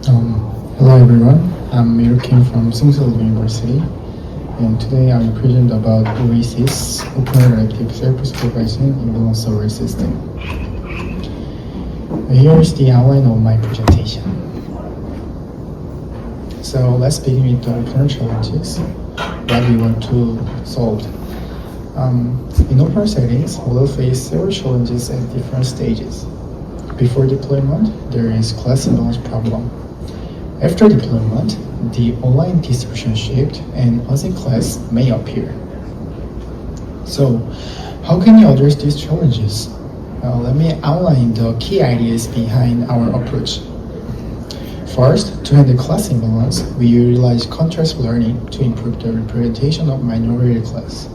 Hello everyone, I'm Miru Kim from University, and today I will present about OASIS, Open Interactive Self-supervised and Imbalanced-aware system. Here is the outline of my presentation. So let's begin with the opener challenges that we want to solve. In opener settings, we'll face several challenges at different stages. Before deployment, there is class imbalance problem. After deployment, the online distribution shift and async class may appear. So, how can you address these challenges? Let me outline the key ideas behind our approach. First, to handle class imbalance, we utilize contrast learning to improve the representation of minority class.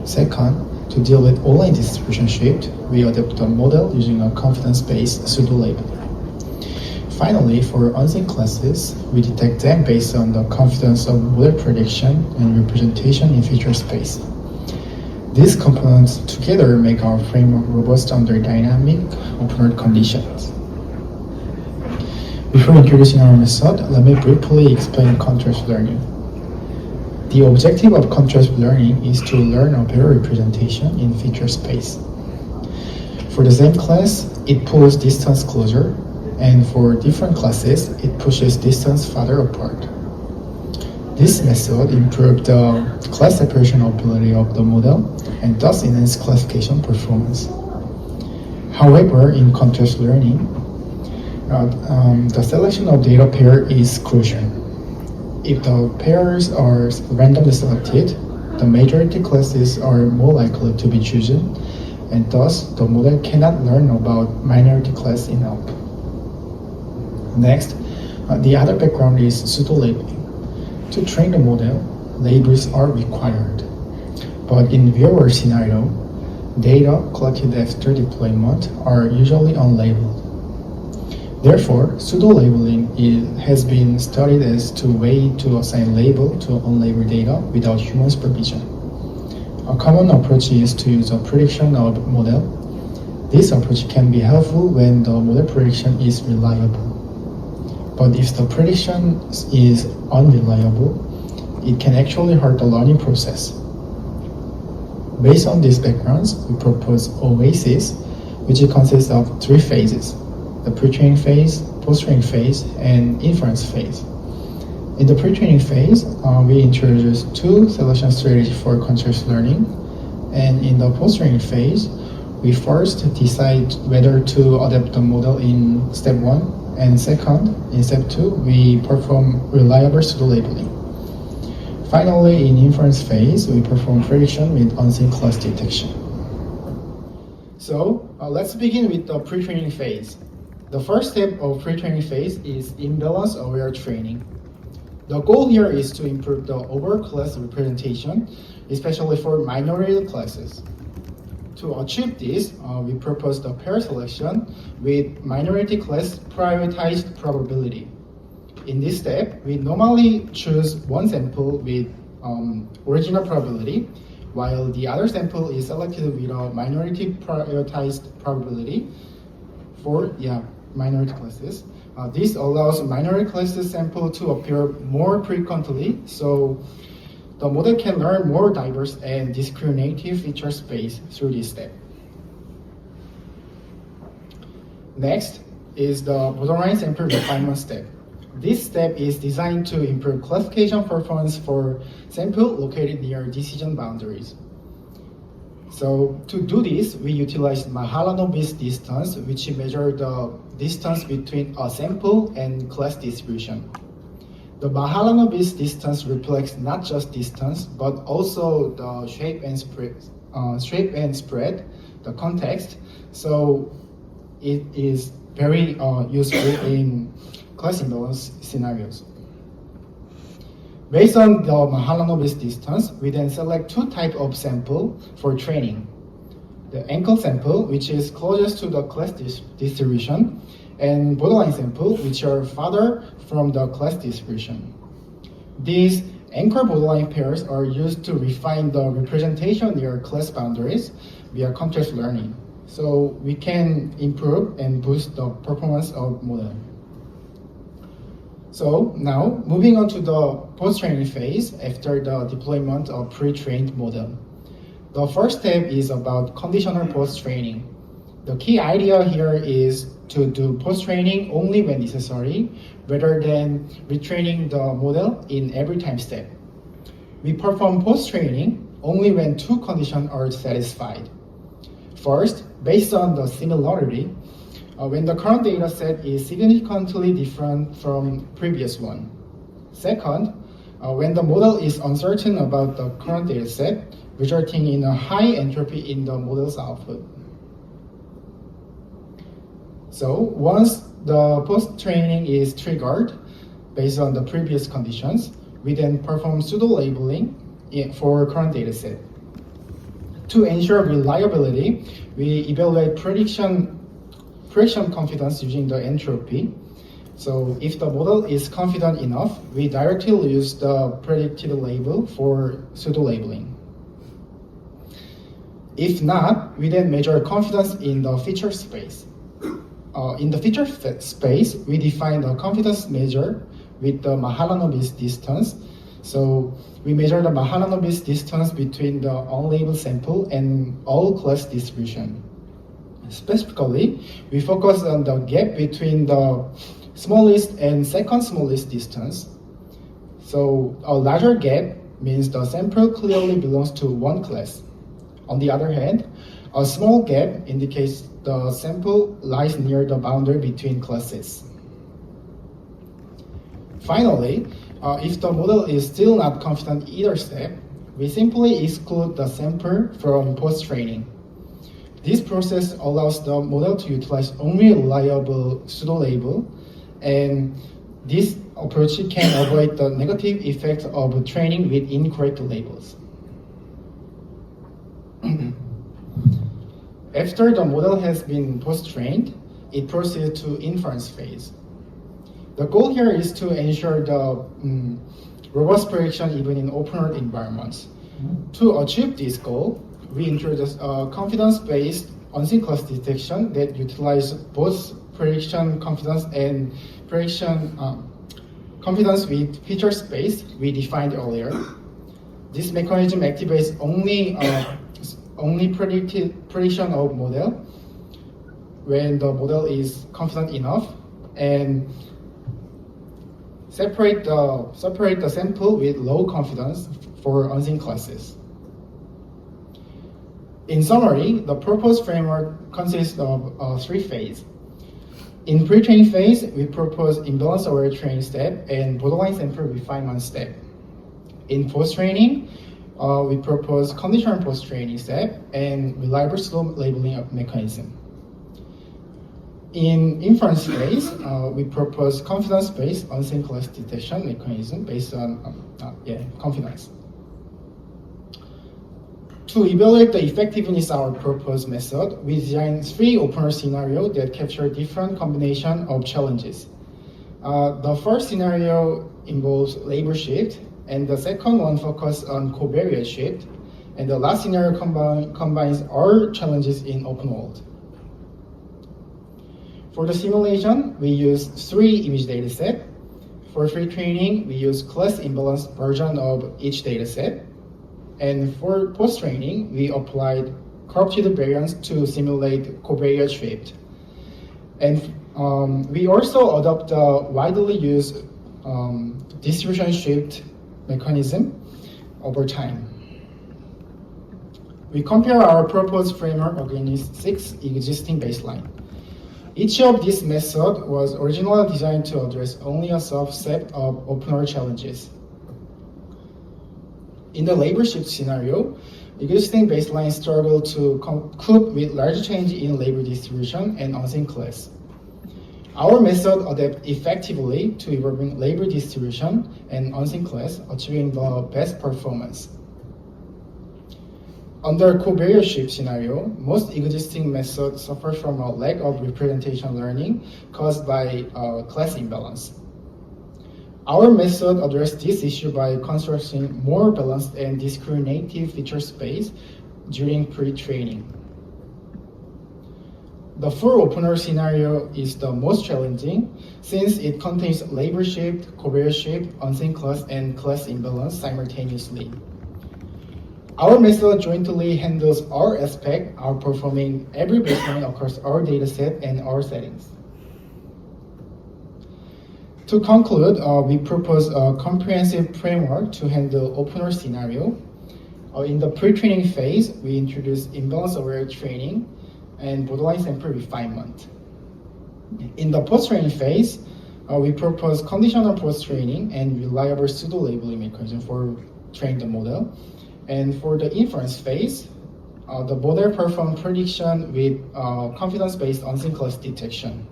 Second, to deal with online distribution shift, we adopt a model using a confidence-based pseudo-labeling. Finally, for unseen classes, we detect them based on the confidence of model prediction and representation in feature space. These components together make our framework robust under dynamic open conditions. Before introducing our method, let me briefly explain contrast learning. The objective of contrast learning is to learn a better representation in feature space. For the same class, it pulls distance closer, and for different classes, it pushes distance farther apart. This method improves the class separation ability of the model and thus enhance classification performance. However, in contrast learning, the selection of data pair is crucial. If the pairs are randomly selected, the majority classes are more likely to be chosen, and thus the model cannot learn about minority class enough. Next, the other background is pseudo-labeling. To train the model, labels are required. But in real-world scenario, data collected after deployment are usually unlabeled. Therefore, pseudo-labeling has been studied as a way to assign label to unlabeled data without human supervision. A common approach is to use a prediction of model. This approach can be helpful when the model prediction is reliable. But if the prediction is unreliable, it can actually hurt the learning process. Based on these backgrounds, we propose OASIS, which consists of three phases: the pre-training phase, post-training phase, and inference phase. In the pre-training phase, we introduce two selection strategies for contrast learning, and in the post-training phase, we first decide whether to adapt the model in step 1, and second, in step 2, we perform reliable pseudo-labeling. Finally, in inference phase, we perform prediction with unseen class detection. So, let's begin with the pre-training phase. The first step of pre-training phase is imbalance-aware training. The goal here is to improve the overall class representation, especially for minority classes. To achieve this, we propose the pair selection with minority class prioritized probability. In this step, we normally choose one sample with original probability, while the other sample is selected with a minority prioritized probability for minority classes. This allows minority classes sample to appear more frequently, so the model can learn more diverse and discriminative feature space through this step. Next is the borderline sample refinement step. This step is designed to improve classification performance for sample located near decision boundaries. So to do this, we utilize Mahalanobis distance, which measures the distance between a sample and class distribution. The Mahalanobis distance reflects not just distance, but also the shape and spread, the context. So it is very useful in class imbalance scenarios. Based on the Mahalanobis distance, we then select two types of sample for training. The anchor sample, which is closest to the class distribution, and borderline sample, which are farther from the class distribution. These anchor borderline pairs are used to refine the representation near class boundaries via contrast learning. So we can improve and boost the performance of model. So now, moving on to the post-training phase after the deployment of pre-trained model. The first step is about conditional post-training. The key idea here is to do post-training only when necessary, rather than retraining the model in every time step. We perform post-training only when two conditions are satisfied. First, based on the similarity, when the current data set is significantly different from previous one. Second, when the model is uncertain about the current data set, resulting in a high entropy in the model's output. So once the post-training is triggered based on the previous conditions, we then perform pseudo-labeling for current data set. To ensure reliability, we evaluate prediction confidence using the entropy. So if the model is confident enough, we directly use the predicted label for pseudo-labeling. If not, we then measure confidence in the feature space. In the feature space, we define the confidence measure with the Mahalanobis distance. So we measure the Mahalanobis distance between the unlabeled sample and all class distribution. Specifically, we focus on the gap between the smallest and second smallest distance. So a larger gap means the sample clearly belongs to one class. On the other hand, a small gap indicates the sample lies near the boundary between classes. Finally, if the model is still not confident either step, we simply exclude the sample from post-training. This process allows the model to utilize only reliable pseudo-label, and this approach can avoid the negative effect of training with incorrect labels. After the model has been post-trained, it proceeds to inference phase. The goal here is to ensure the robust prediction even in open-world environments. To achieve this goal, we introduce a confidence-based unseen class detection that utilizes both prediction confidence and prediction confidence with feature space we defined earlier. This mechanism activates only prediction of model when the model is confident enough, and separate the sample with low confidence for unseen classes. In summary, the proposed framework consists of three phases. In pre-training phase, we propose imbalanced-aware training step and borderline sample refinement step. In post-training, we propose conditional post-training step and reliable slow labeling mechanism. In inference phase, we propose confidence-based unseen class detection mechanism based on confidence. To evaluate the effectiveness of our proposed method, we designed three open scenarios that capture different combination of challenges. The first scenario involves label shift, and the second one focuses on covariate shift, and the last scenario combines all challenges in open world. For the simulation, we use three image dataset. For free training, we use class imbalanced version of each dataset. And for post-training, we applied corrupted variance to simulate covariate shift. And we also adopt the widely used distribution shift mechanism over time. We compare our proposed framework against 6 existing baselines. Each of these methods was originally designed to address only a subset of open-world challenges. In the label shift scenario, existing baselines struggle to cope with large change in label distribution and unseen class. Our method adapts effectively to evolving label distribution and unseen class, achieving the best performance. Under covariate shift scenario, most existing methods suffer from a lack of representation learning caused by class imbalance. Our method addressed this issue by constructing more balanced and discriminative feature space during pre-training. The full opener scenario is the most challenging since it contains label shift, conveyor shift, unseen class, and class imbalance simultaneously. Our method jointly handles all aspects, outperforming every baseline across our dataset and our settings. To conclude, we propose a comprehensive framework to handle opener scenario. In the pre-training phase, we introduce imbalance-aware training and borderline sample refinement. In the post-training phase, we propose conditional post-training and reliable pseudo-labeling mechanism for training the model. And for the inference phase, the model performs prediction with confidence-based unseen class detection.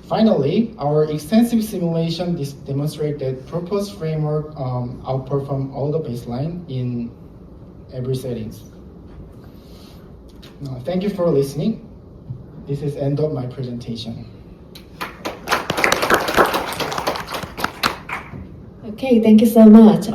Finally, our extensive simulation demonstrates that proposed framework outperforms all the baseline in every settings. Thank you for listening. This is end of my presentation. Okay, thank you so much.